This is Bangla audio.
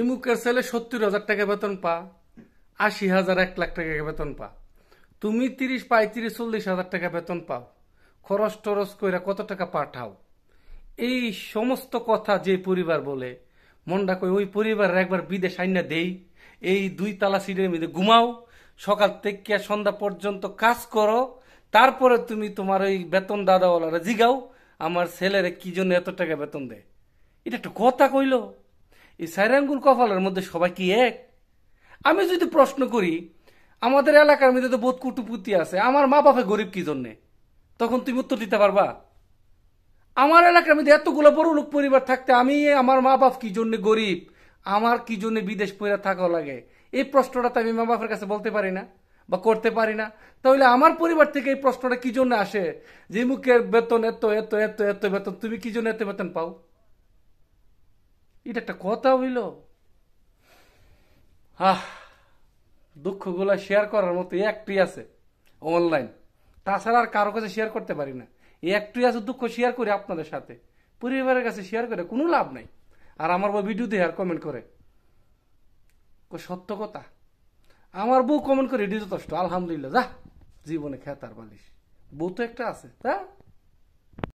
ইমুকের ছেলে 70,000 টাকা বেতন পা, 80,000 1 লাখ টাকা বেতন পা। তুমি 30, 35, 40,000 টাকা বেতন পাও। খরচ টরচ কইরা কত টাকা পাঠাও? এই সমস্ত কথা যে পরিবার বলে, মনটা কই ওই পরিবারের একবার বিদেশ আইনা দেই, এই 2 তালা সিটের মধ্যে ঘুমাও, সকাল থেকে সন্ধ্যা পর্যন্ত কাজ করো, তারপরে তুমি তোমার ওই বেতন দাদাওয়ালারা জিগাও আমার ছেলেরে কি জন্য এত টাকা বেতন দেয়। এটা একটা কথা কইল? এই সাইরাঙ্গুল কপালের মধ্যে সবাই কি এক? আমি যদি প্রশ্ন করি, আমাদের এলাকার মধ্যে তো বোধ কুটুপুতি আছে, আমার মা বাপে গরিব কি জন্যে, তখন তুমি উত্তর দিতে পারবা? আমার এলাকার মধ্যে এতগুলো বড় লোক পরিবার থাকতে আমি আমার মা বাপ কি জন্য গরিব, আমার কি জন্য বিদেশ পড়ে থাকা লাগে, এই প্রশ্নটা তো আমি মা বাপের কাছে বলতে পারি না বা করতে পারি না। তাহলে আমার পরিবার থেকে এই প্রশ্নটা কি জন্য আসে যে মুখের বেতন এত এত এত এত বেতন, তুমি কি জন্য এত বেতন পাও? এটা একটা কথা হইল? আহ, দুঃখগুলা শেয়ার করার মতো একটাই আছে, অনলাইন। তাছাড়া আর কারো কাছে শেয়ার করতে পারি না। এই একটাই আছে, দুঃখ শেয়ার করি আপনাদের সাথে। পরিবারের কাছে শেয়ার করে কোনো লাভ নাই। আর আমার বউ ভিডিও দিয়ে আর কমেন্ট করে, সত্য কথা। আমার বউ কমেন্ট করে এটি যথেষ্ট, আলহামদুলিল্লাহ। যা, জীবনে খেতার বালিশ, বউ তো একটা আছে। হ্যাঁ।